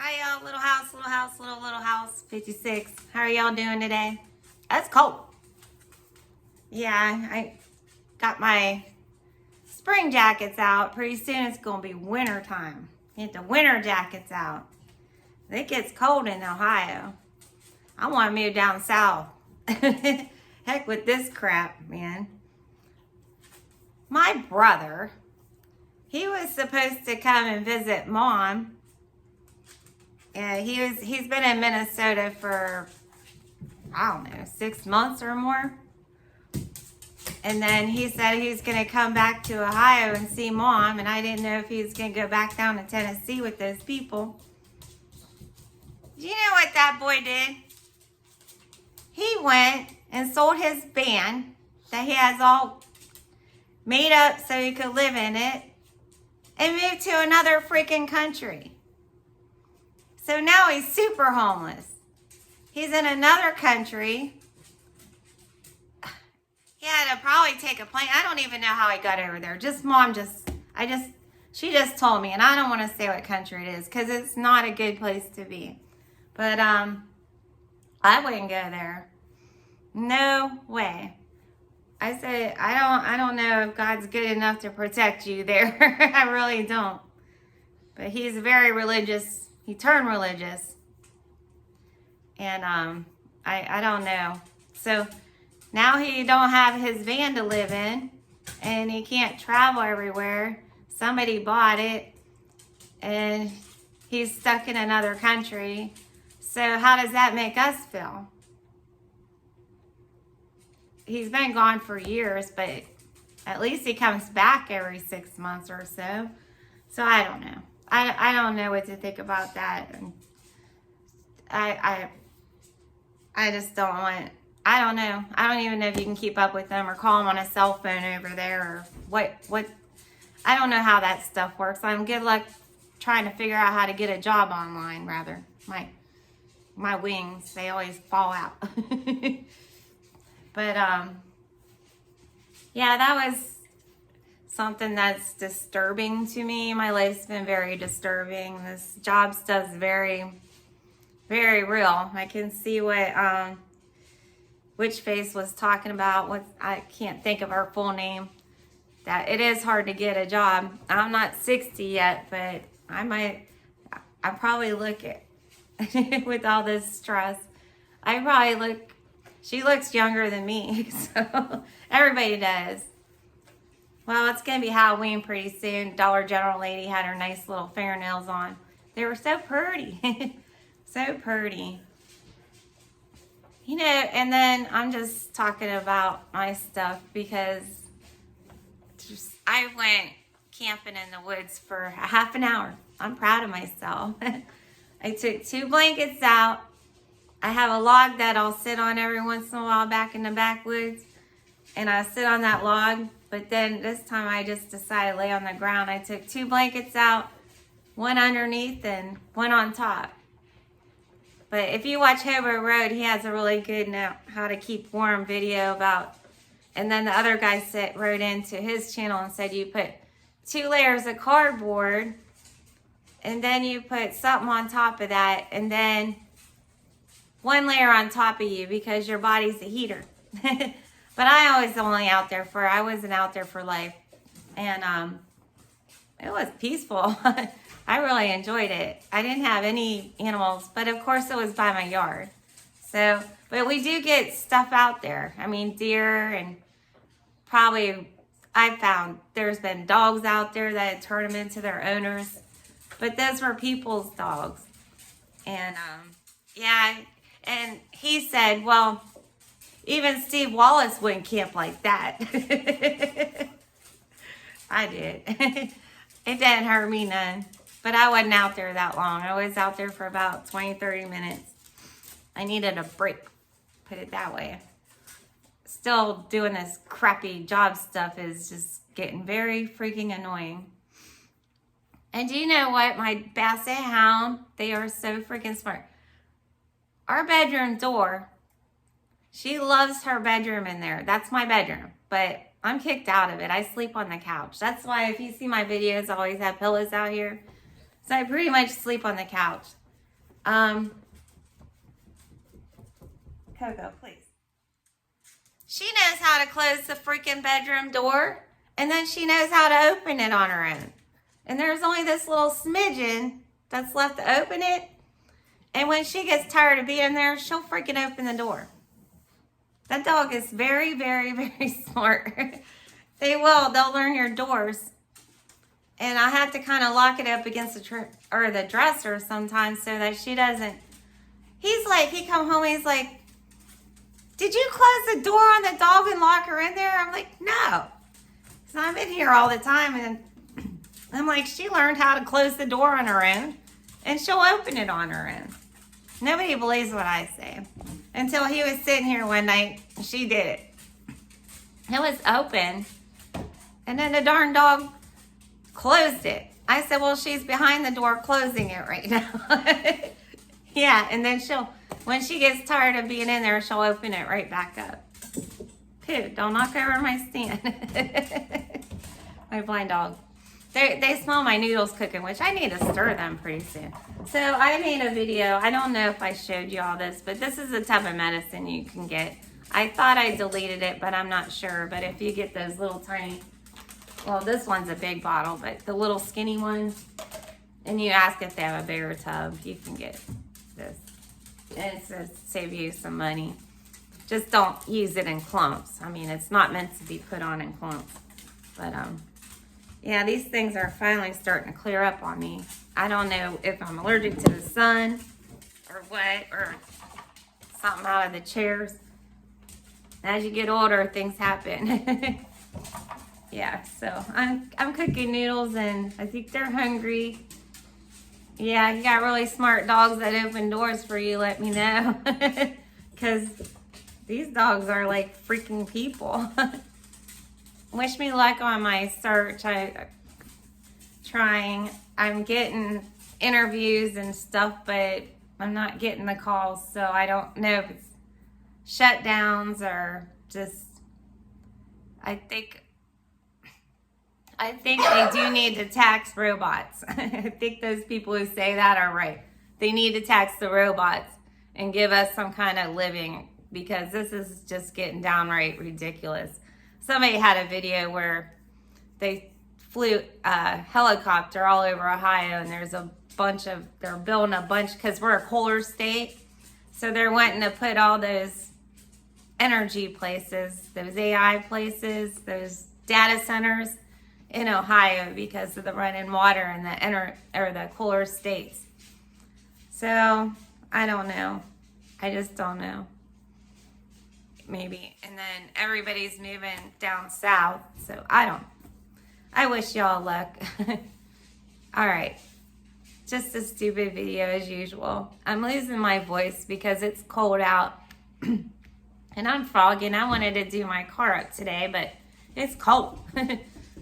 Hi y'all, little house, 56. How are y'all doing today? That's cold. Yeah, I got my spring jackets out. Pretty soon it's gonna be winter time. Get the winter jackets out. It gets cold in Ohio. I wanna move down south. Heck with this crap, man. My brother, he was supposed to come and visit mom. Yeah, he's been in Minnesota for, I don't know, 6 months or more. And then he said he was going to come back to Ohio and see mom. And I didn't know if he was going to go back down to Tennessee with those people. Do you know what that boy did? He went and sold his van that he has all made up so he could live in it and moved to another freaking country. So now he's super homeless. He's in another country. He had to probably take a plane. I don't even know how he got over there. She just told me, and I don't want to say what country it is because it's not a good place to be. But I wouldn't go there. No way. I said, I don't know if God's good enough to protect you there. I really don't. But he's very religious. He turned religious. And I don't know. So now he don't have his van to live in, and he can't travel everywhere. Somebody bought it, and he's stuck in another country. So how does that make us feel? He's been gone for years, but at least he comes back every 6 months or so. So I don't know. I don't know what to think about that. And I just don't want, I don't know. I don't even know if you can keep up with them or call them on a cell phone over there or what. I don't know how that stuff works. I'm good luck trying to figure out how to get a job online, rather. My wings, they always fall out. But, yeah, that was something that's disturbing to me. My life's been very disturbing. This job stuff's very, very real. I can see what, Witch Face was talking about. What, I can't think of her full name. That it is hard to get a job. I'm not 60 yet, but I probably look at, with all this stress, she looks younger than me, so everybody does. Well, it's going to be Halloween pretty soon. Dollar General lady had her nice little fingernails on. They were so pretty. So pretty. You know, and then I'm just talking about my stuff because I went camping in the woods for a half an hour. I'm proud of myself. I took 2 blankets out. I have a log that I'll sit on every once in a while back in the backwoods. And I sit on that log. But then this time I just decided to lay on the ground. I took 2 blankets out, one underneath and one on top. But if you watch Hobo Road, he has a really good how to keep warm video about. And then the other guy wrote into his channel and said you put 2 layers of cardboard and then you put something on top of that and then 1 layer on top of you because your body's a heater. But I wasn't out there for life. And it was peaceful. I really enjoyed it. I didn't have any animals, but of course it was by my yard. So, but we do get stuff out there. I mean, deer and probably I found there's been dogs out there that turn them into their owners. But those were people's dogs. And yeah, and he said, well, even Steve Wallace wouldn't camp like that. I did. It didn't hurt me none. But I wasn't out there that long. I was out there for about 20, 30 minutes. I needed a break, put it that way. Still doing this crappy job stuff is just getting very freaking annoying. And do you know what? My Basset Hound, they are so freaking smart. Our bedroom door, she loves her bedroom in there. That's my bedroom. But I'm kicked out of it. I sleep on the couch. That's why if you see my videos, I always have pillows out here. So I pretty much sleep on the couch. Coco, please. She knows how to close the freaking bedroom door, and then she knows how to open it on her own. And there's only this little smidgen that's left to open it. And when she gets tired of being there, she'll freaking open the door. That dog is very, very, very smart. They'll learn your doors. And I have to kind of lock it up against the dresser sometimes so that she doesn't. He's like, he come home, he's like, did you close the door on the dog and lock her in there? I'm like, no. So I'm in here all the time, and I'm like, she learned how to close the door on her own, and she'll open it on her own. Nobody believes what I say. Until he was sitting here one night, and she did it. It was open, and then the darn dog closed it. I said, well, she's behind the door closing it right now. Yeah, and then when she gets tired of being in there, she'll open it right back up. Pooh, don't knock over my stand. My blind dog. They smell my noodles cooking, which I need to stir them pretty soon. So I made a video. I don't know if I showed you all this, but this is the type of medicine you can get. I thought I deleted it, but I'm not sure. But if you get those little tiny, well, this one's a big bottle, but the little skinny ones, and you ask if they have a bigger tub, you can get this. And it's to save you some money. Just don't use it in clumps. I mean, it's not meant to be put on in clumps. But, yeah, these things are finally starting to clear up on me. I don't know if I'm allergic to the sun or what, or something out of the chairs. As you get older, things happen. Yeah, so I'm cooking noodles, and I think they're hungry. Yeah, you got really smart dogs that open doors for you, let me know. Because these dogs are like freaking people. Wish me luck on my search. I'm getting interviews and stuff, but I'm not getting the calls, so I don't know if it's shutdowns or just, I think they do need to tax robots. I think those people who say that are right. They need to tax the robots and give us some kind of living, because this is just getting downright ridiculous. Somebody had a video where they flew a helicopter all over Ohio, and they're building a bunch, because we're a colder state. So they're wanting to put all those energy places, those AI places, those data centers in Ohio because of the running water in the cooler states. So I don't know. I just don't know. Maybe. And then everybody's moving down south. So I wish y'all luck. All right. Just a stupid video as usual. I'm losing my voice because it's cold out. And I'm frogging. I wanted to do my car up today, but it's cold.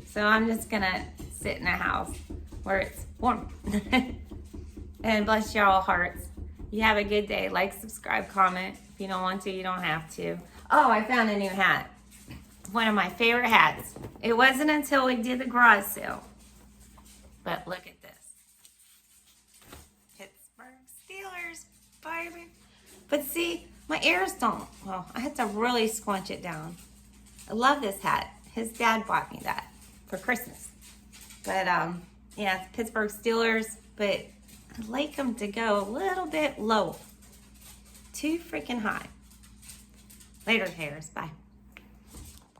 So I'm just going to sit in a house where it's warm. And bless y'all hearts. You have a good day. Like, subscribe, comment. If you don't want to, you don't have to. Oh, I found a new hat. One of my favorite hats. It wasn't until we did the garage sale. But look at this. Pittsburgh Steelers, baby. But see, my ears don't. Well, I had to really squinch it down. I love this hat. His dad bought me that for Christmas. But, yeah, it's Pittsburgh Steelers. But I'd like them to go a little bit low. Too freaking high. Later, haters. Bye.